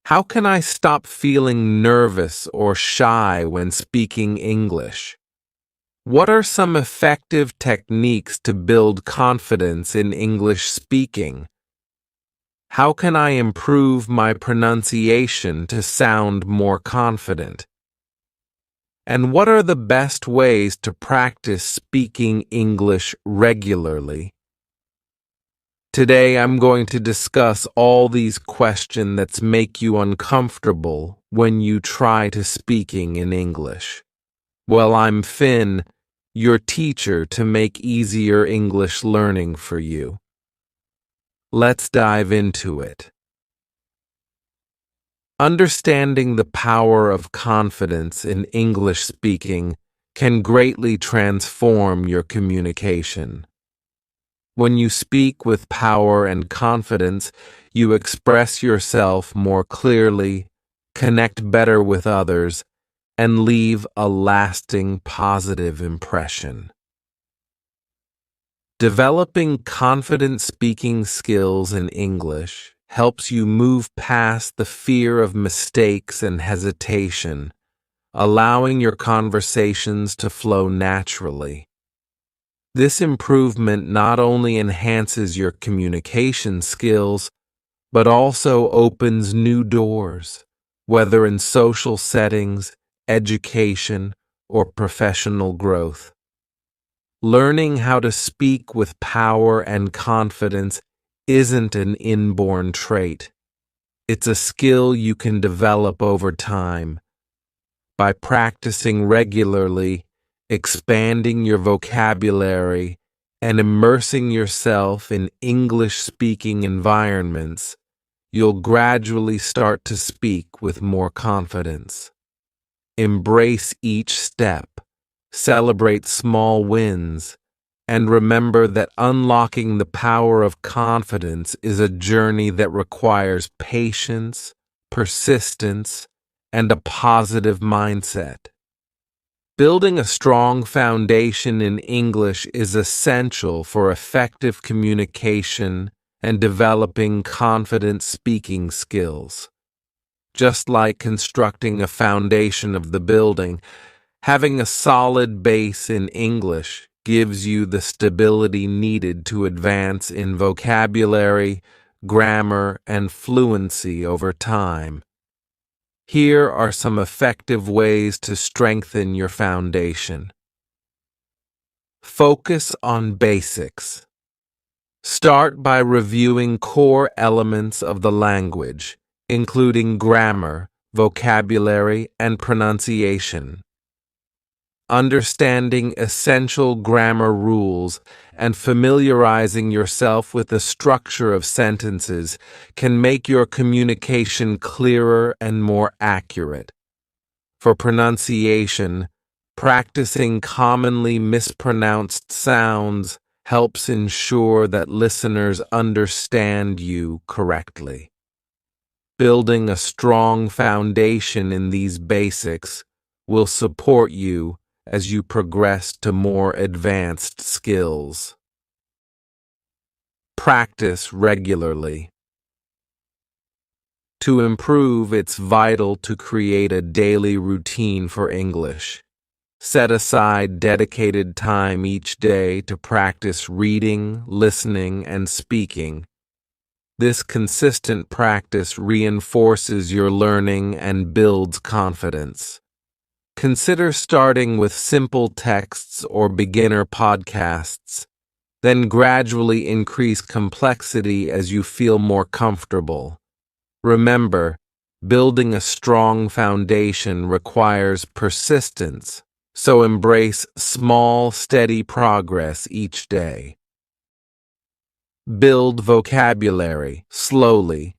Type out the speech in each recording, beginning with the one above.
How can I stop feeling nervous or shy when speaking English? What are some effective techniques to build confidence in English speaking? How can I improve my pronunciation to sound more confident? And what are the best ways to practice speaking English regularly? Today I'm going to discuss all these questions that make you uncomfortable when you try to speaking in English. Well, I'm Finn, your teacher to make easier English learning for you. Let's dive into it. Understanding the power of confidence in English speaking can greatly transform your communication. When you speak with power and confidence, you express yourself more clearly, connect better with others, and leave a lasting positive impression. Developing confident speaking skills in English helps you move past the fear of mistakes and hesitation, allowing your conversations to flow naturally. This improvement not only enhances your communication skills, but also opens new doors, whether in social settings, education, or professional growth. Learning how to speak with power and confidence isn't an inborn trait. It's a skill you can develop over time. By practicing regularly, expanding your vocabulary, and immersing yourself in English-speaking environments, you'll gradually start to speak with more confidence. Embrace each step, celebrate small wins, and remember that unlocking the power of confidence is a journey that requires patience, persistence, and a positive mindset. Building a strong foundation in English is essential for effective communication and developing confident speaking skills. Just like constructing a foundation of the building, having a solid base in English gives you the stability needed to advance in vocabulary, grammar, and fluency over time. Here are some effective ways to strengthen your foundation. Focus on basics. Start by reviewing core elements of the language, including grammar, vocabulary, and pronunciation. Understanding essential grammar rules and familiarizing yourself with the structure of sentences can make your communication clearer and more accurate. For pronunciation, practicing commonly mispronounced sounds helps ensure that listeners understand you correctly. Building a strong foundation in these basics will support you as you progress to more advanced skills. Practice regularly. To improve, it's vital to create a daily routine for English. Set aside dedicated time each day to practice reading, listening, and speaking. This consistent practice reinforces your learning and builds confidence. Consider starting with simple texts or beginner podcasts, then gradually increase complexity as you feel more comfortable. Remember, building a strong foundation requires persistence, so embrace small, steady progress each day. Build vocabulary slowly.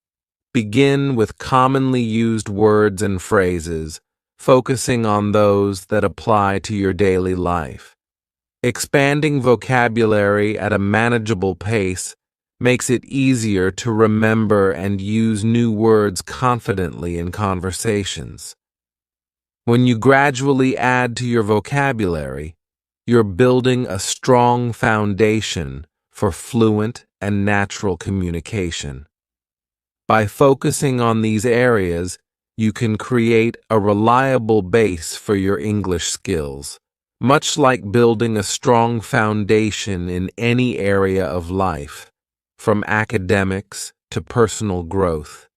Begin with commonly used words and phrases, focusing on those that apply to your daily life. Expanding vocabulary at a manageable pace makes it easier to remember and use new words confidently in conversations. When you gradually add to your vocabulary, you're building a strong foundation for fluent and natural communication. By focusing on these areas, you can create a reliable base for your English skills, much like building a strong foundation in any area of life, from academics to personal growth.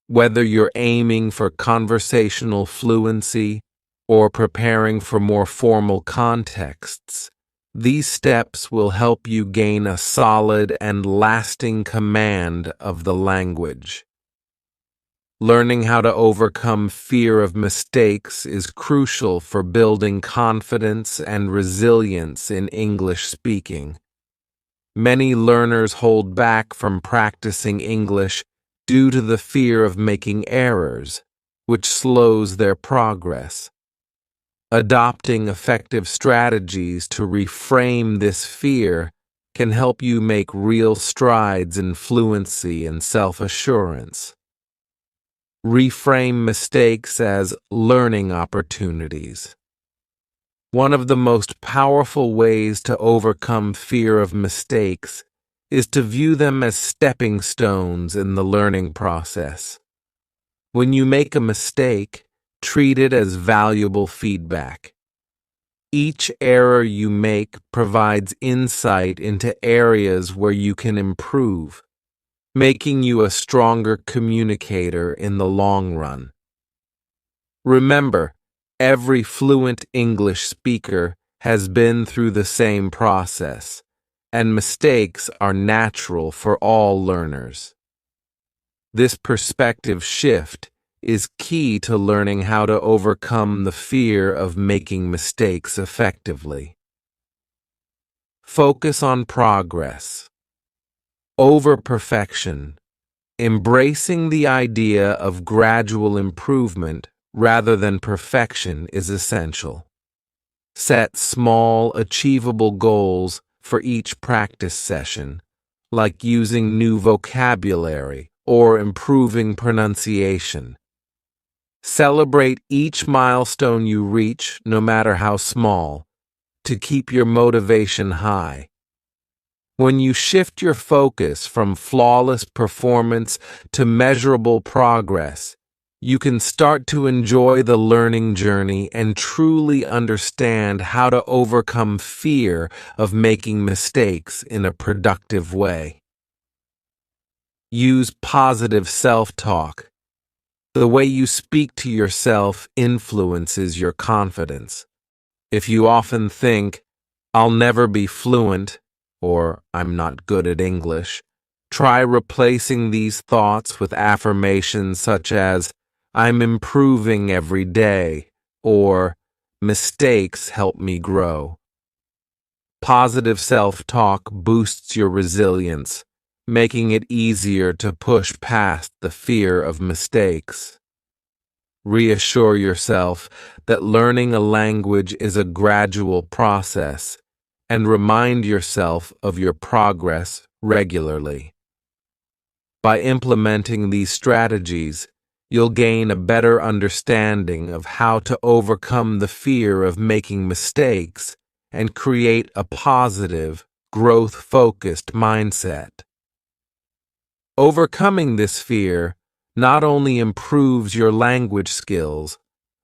Whether you're aiming for conversational fluency or preparing for more formal contexts, these steps will help you gain a solid and lasting command of the language. Learning how to overcome fear of mistakes is crucial for building confidence and resilience in English speaking. Many learners hold back from practicing English due to the fear of making errors, which slows their progress. Adopting effective strategies to reframe this fear can help you make real strides in fluency and self-assurance. Reframe mistakes as learning opportunities. One of the most powerful ways to overcome fear of mistakes is to view them as stepping stones in the learning process. When you make a mistake, treat it as valuable feedback. Each error you make provides insight into areas where you can improve, making you a stronger communicator in the long run. Remember, every fluent English speaker has been through the same process, and mistakes are natural for all learners. This perspective shift is key to learning how to overcome the fear of making mistakes effectively. Focus on progress. Over perfection. Embracing the idea of gradual improvement rather than perfection is essential. Set small, achievable goals for each practice session, like using new vocabulary or improving pronunciation. Celebrate each milestone you reach, no matter how small, to keep your motivation high. When you shift your focus from flawless performance to measurable progress, you can start to enjoy the learning journey and truly understand how to overcome fear of making mistakes in a productive way. Use positive self-talk. The way you speak to yourself influences your confidence. If you often think, "I'll never be fluent," or "I'm not good at English," try replacing these thoughts with affirmations such as, "I'm improving every day," or "Mistakes help me grow." Positive self-talk boosts your resilience, making it easier to push past the fear of mistakes. Reassure yourself that learning a language is a gradual process, and remind yourself of your progress regularly. By implementing these strategies, you'll gain a better understanding of how to overcome the fear of making mistakes and create a positive, growth-focused mindset. Overcoming this fear not only improves your language skills,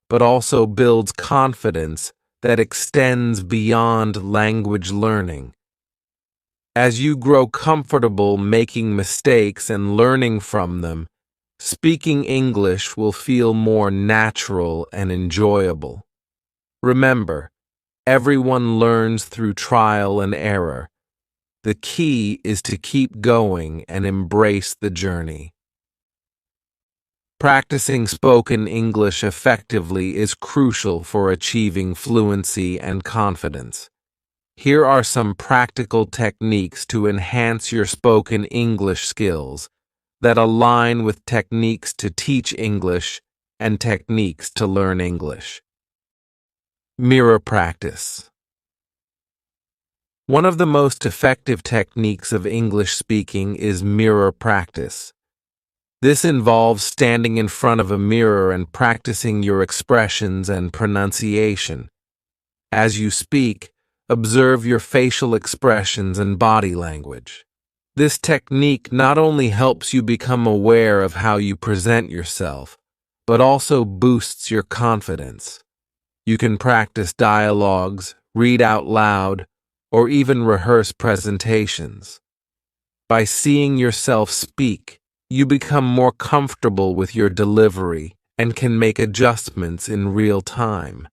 but also builds confidence that extends beyond language learning. As you grow comfortable making mistakes and learning from them, speaking English will feel more natural and enjoyable. Remember, everyone learns through trial and error. The key is to keep going and embrace the journey. Practicing spoken English effectively is crucial for achieving fluency and confidence. Here are some practical techniques to enhance your spoken English skills that align with techniques to teach English and techniques to learn English. Mirror practice. One of the most effective techniques of English speaking is mirror practice. This involves standing in front of a mirror and practicing your expressions and pronunciation. As you speak, observe your facial expressions and body language. This technique not only helps you become aware of how you present yourself, but also boosts your confidence. You can practice dialogues, read out loud, or even rehearse presentations. By seeing yourself speak, you become more comfortable with your delivery and can make adjustments in real time.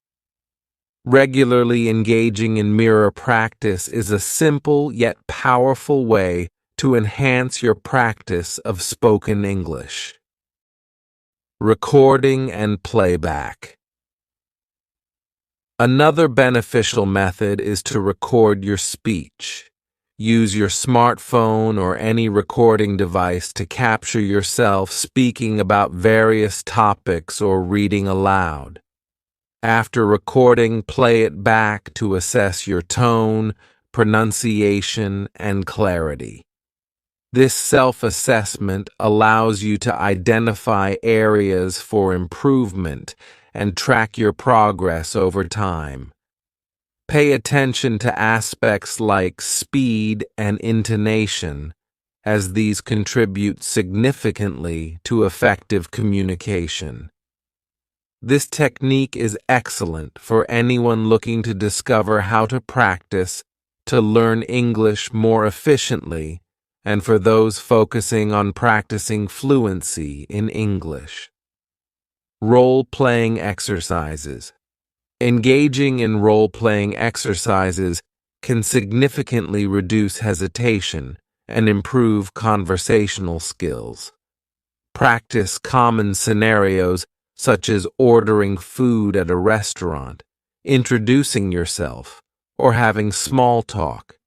Regularly engaging in mirror practice is a simple yet powerful way to enhance your practice of spoken English. Recording and playback. Another beneficial method is to record your speech. Use your smartphone or any recording device to capture yourself speaking about various topics or reading aloud. After recording, play it back to assess your tone, pronunciation, and clarity. This self-assessment allows you to identify areas for improvement and track your progress over time. Pay attention to aspects like speed and intonation, as these contribute significantly to effective communication. This technique is excellent for anyone looking to discover how to practice to learn English more efficiently, and for those focusing on practicing fluency in English. Role-playing exercises. Engaging in role-playing exercises can significantly reduce hesitation and improve conversational skills. Practice common scenarios such as ordering food at a restaurant, introducing yourself, or having small talk.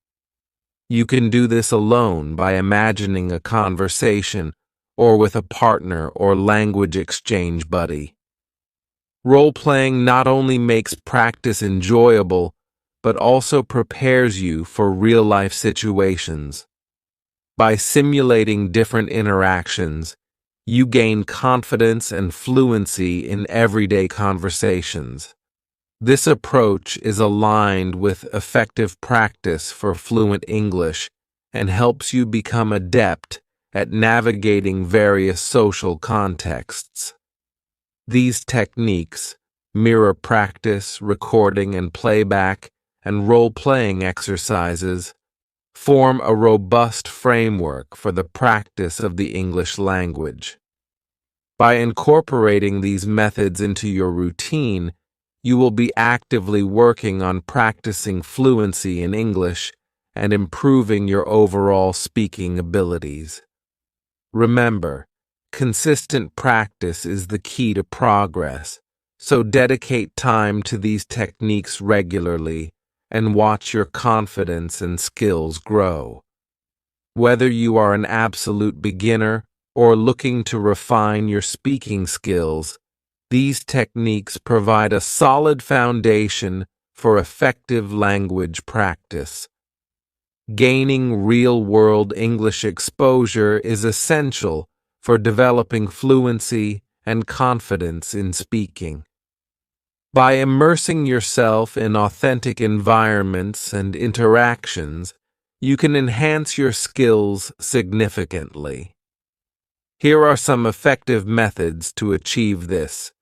You can do this alone by imagining a conversation or with a partner or language exchange buddy. Role-playing not only makes practice enjoyable, but also prepares you for real-life situations. By simulating different interactions, you gain confidence and fluency in everyday conversations. This approach is aligned with effective practice for fluent English and helps you become adept at navigating various social contexts. These techniques, mirror practice, recording and playback, and role-playing exercises, form a robust framework for the practice of the English language. By incorporating these methods into your routine, you will be actively working on practicing fluency in English and improving your overall speaking abilities. Remember, consistent practice is the key to progress, so dedicate time to these techniques regularly and watch your confidence and skills grow. Whether you are an absolute beginner or looking to refine your speaking skills, these techniques provide a solid foundation for effective language practice. Gaining real-world English exposure is essential for developing fluency and confidence in speaking. By immersing yourself in authentic environments and interactions, you can enhance your skills significantly. Here are some effective methods to achieve this.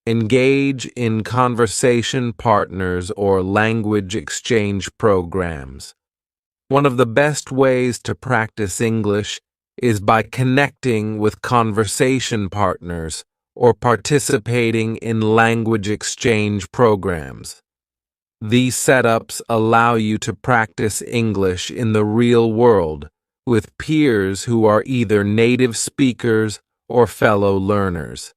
Engage in conversation partners or language exchange programs. One of the best ways to practice English is by connecting with conversation partners or participating in language exchange programs. These setups allow you to practice English in the real world with peers who are either native speakers or fellow learners.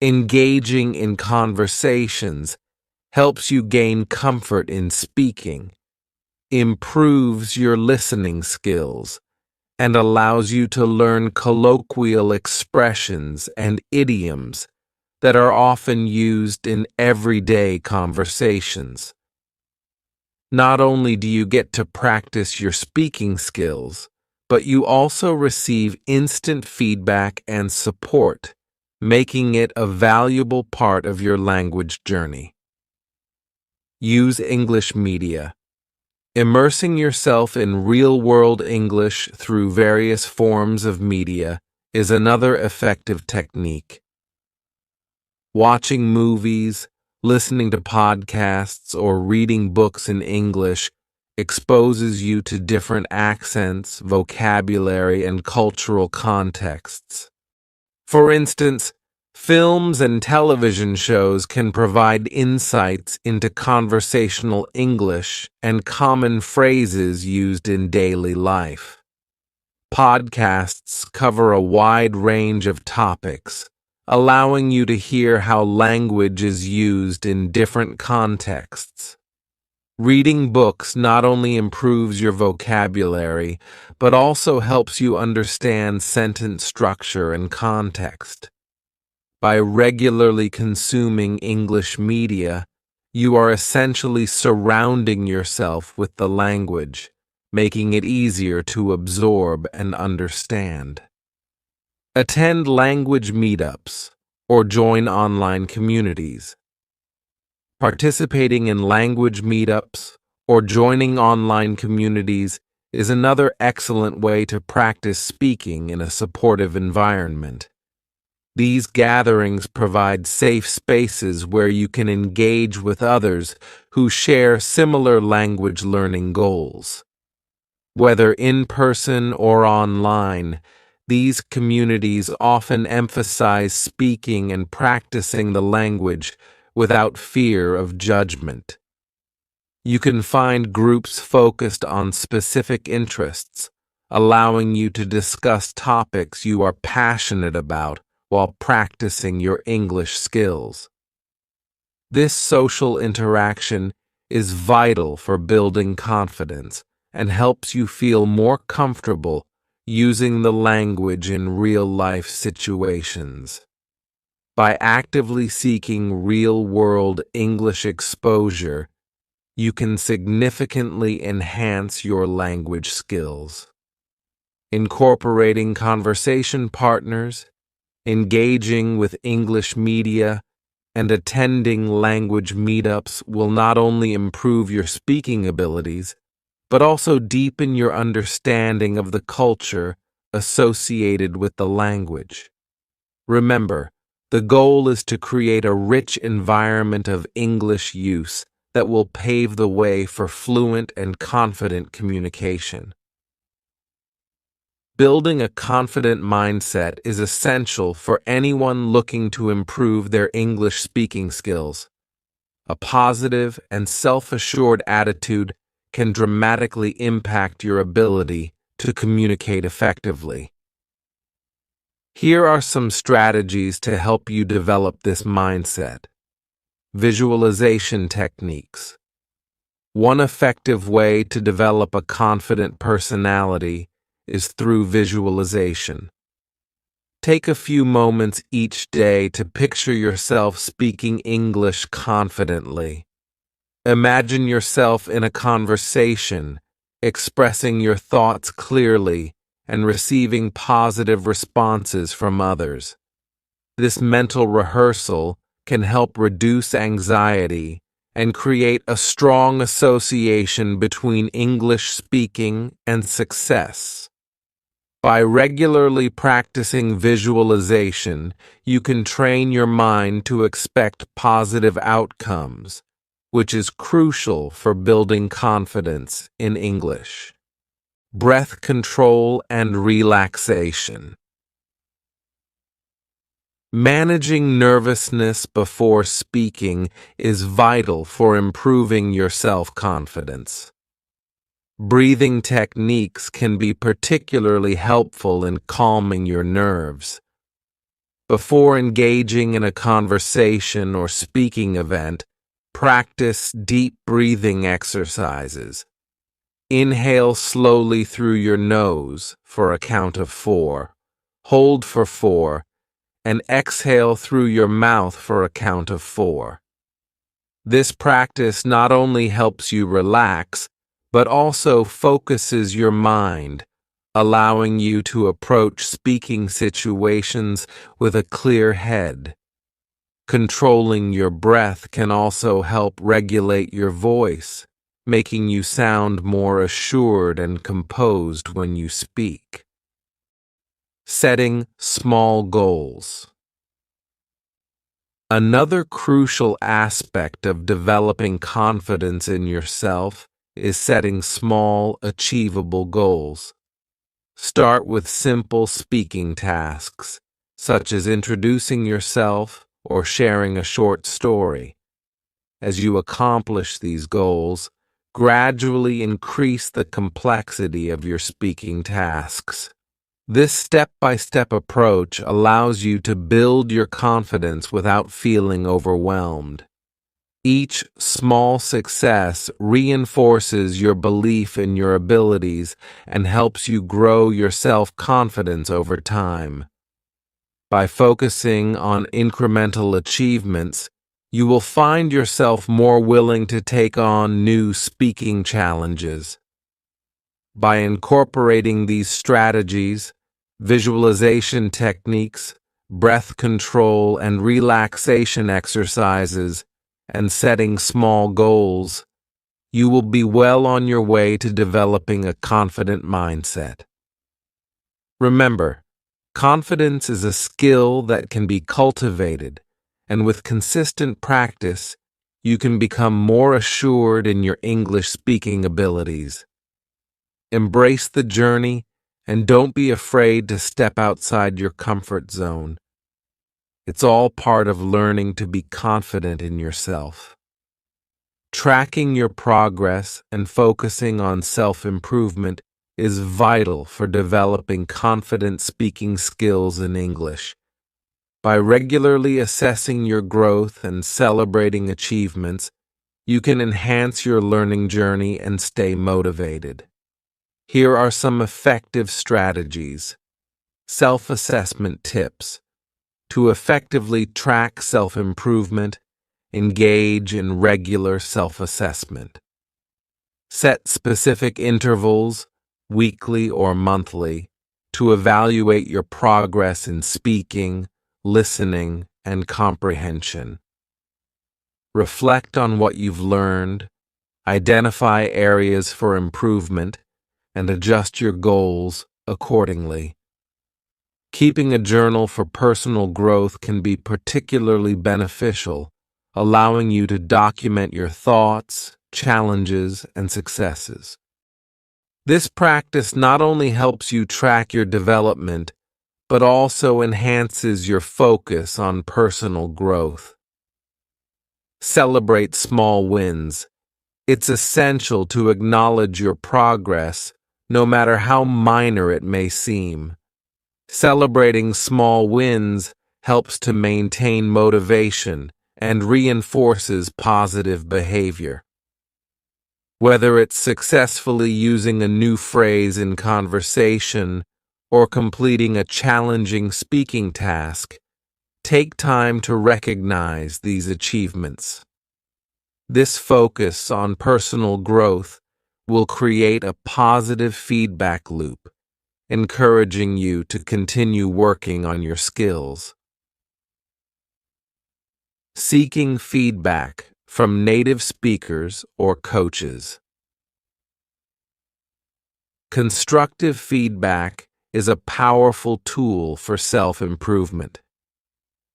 Engaging in conversations helps you gain comfort in speaking, improves your listening skills, and allows you to learn colloquial expressions and idioms that are often used in everyday conversations. Not only do you get to practice your speaking skills, but you also receive instant feedback and support, making it a valuable part of your language journey. Use English media. Immersing yourself in real-world English through various forms of media is another effective technique. Watching movies, listening to podcasts, or reading books in English exposes you to different accents, vocabulary, and cultural contexts. For instance, films and television shows can provide insights into conversational English and common phrases used in daily life. Podcasts cover a wide range of topics, allowing you to hear how language is used in different contexts. Reading books not only improves your vocabulary, but also helps you understand sentence structure and context. By regularly consuming English media, you are essentially surrounding yourself with the language, making it easier to absorb and understand. Attend language meetups or join online communities. Participating in language meetups or joining online communities is another excellent way to practice speaking in a supportive environment. These gatherings provide safe spaces where you can engage with others who share similar language learning goals. Whether in person or online, these communities often emphasize speaking and practicing the language without fear of judgment. You can find groups focused on specific interests, allowing you to discuss topics you are passionate about while practicing your English skills. This social interaction is vital for building confidence and helps you feel more comfortable using the language in real-life situations. By actively seeking real-world English exposure, you can significantly enhance your language skills. Incorporating conversation partners, engaging with English media, and attending language meetups will not only improve your speaking abilities, but also deepen your understanding of the culture associated with the language. Remember, the goal is to create a rich environment of English use that will pave the way for fluent and confident communication. Building a confident mindset is essential for anyone looking to improve their English speaking skills. A positive and self-assured attitude can dramatically impact your ability to communicate effectively. Here are some strategies to help you develop this mindset. Visualization techniques. One effective way to develop a confident personality is through visualization. Take a few moments each day to picture yourself speaking English confidently. Imagine yourself in a conversation, expressing your thoughts clearly and receiving positive responses from others. This mental rehearsal can help reduce anxiety and create a strong association between English speaking and success. By regularly practicing visualization, you can train your mind to expect positive outcomes, which is crucial for building confidence in English. Breath control and relaxation. Managing nervousness before speaking is vital for improving your self-confidence. Breathing techniques can be particularly helpful in calming your nerves. Before engaging in a conversation or speaking event, practice deep breathing exercises. Inhale slowly through your nose for a count of 4, hold for 4, and exhale through your mouth for a count of 4. This practice not only helps you relax, but also focuses your mind, allowing you to approach speaking situations with a clear head. Controlling your breath can also help regulate your voice, making you sound more assured and composed when you speak. Setting small goals. Another crucial aspect of developing confidence in yourself is setting small, achievable goals. Start with simple speaking tasks, such as introducing yourself or sharing a short story. As you accomplish these goals, gradually increase the complexity of your speaking tasks. This step-by-step approach allows you to build your confidence without feeling overwhelmed. Each small success reinforces your belief in your abilities and helps you grow your self-confidence over time. By focusing on incremental achievements, you will find yourself more willing to take on new speaking challenges. By incorporating these strategies, visualization techniques, breath control and relaxation exercises, and setting small goals, you will be well on your way to developing a confident mindset. Remember, confidence is a skill that can be cultivated, and with consistent practice, you can become more assured in your English speaking abilities. Embrace the journey and don't be afraid to step outside your comfort zone. It's all part of learning to be confident in yourself. Tracking your progress and focusing on self-improvement is vital for developing confident speaking skills in English. By regularly assessing your growth and celebrating achievements, you can enhance your learning journey and stay motivated. Here are some effective strategies. Self-assessment tips. To effectively track self-improvement, engage in regular self-assessment. Set specific intervals, weekly or monthly, to evaluate your progress in speaking, listening, and comprehension. Reflect on what you've learned, identify areas for improvement, and adjust your goals accordingly. Keeping a journal for personal growth can be particularly beneficial, allowing you to document your thoughts, challenges, and successes. This practice not only helps you track your development, but also enhances your focus on personal growth. Celebrate small wins. It's essential to acknowledge your progress, no matter how minor it may seem. Celebrating small wins helps to maintain motivation and reinforces positive behavior. Whether it's successfully using a new phrase in conversation or completing a challenging speaking task, take time to recognize these achievements. This focus on personal growth will create a positive feedback loop, encouraging you to continue working on your skills. Seeking feedback from native speakers or coaches. Constructive feedback is a powerful tool for self-improvement.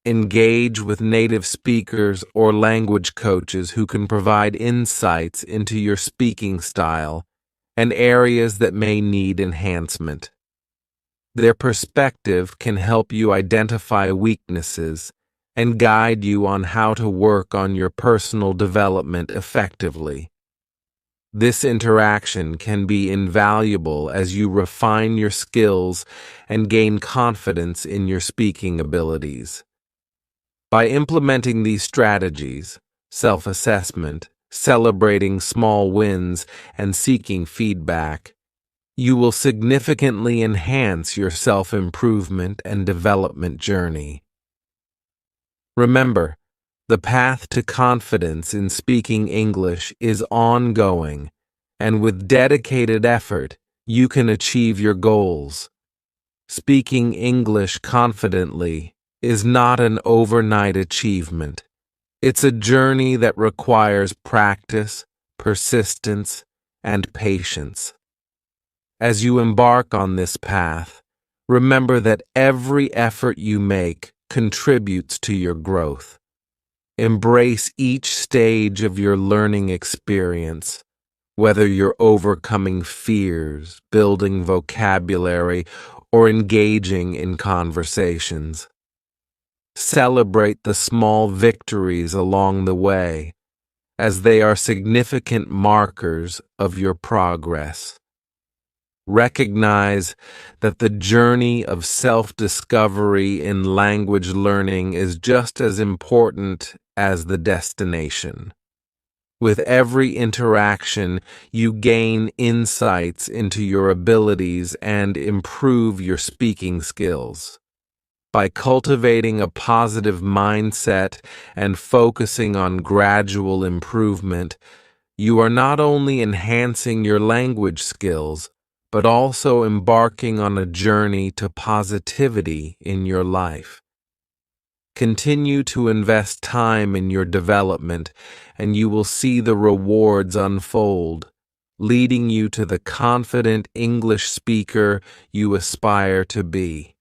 Engage with native speakers or language coaches who can provide insights into your speaking style and areas that may need enhancement. Their perspective can help you identify weaknesses and guide you on how to work on your personal development effectively. This interaction can be invaluable as you refine your skills and gain confidence in your speaking abilities. By implementing these strategies, self-assessment, celebrating small wins, and seeking feedback, you will significantly enhance your self-improvement and development journey. Remember, the path to confidence in speaking English is ongoing, and with dedicated effort, you can achieve your goals. Speaking English confidently is not an overnight achievement. It's a journey that requires practice, persistence, and patience. As you embark on this path, remember that every effort you make contributes to your growth. Embrace each stage of your learning experience, whether you're overcoming fears, building vocabulary, or engaging in conversations. Celebrate the small victories along the way, as they are significant markers of your progress. Recognize that the journey of self-discovery in language learning is just as important as the destination. With every interaction, you gain insights into your abilities and improve your speaking skills. By cultivating a positive mindset and focusing on gradual improvement, you are not only enhancing your language skills, but also embarking on a journey to positivity in your life. Continue to invest time in your development, and you will see the rewards unfold, leading you to the confident English speaker you aspire to be.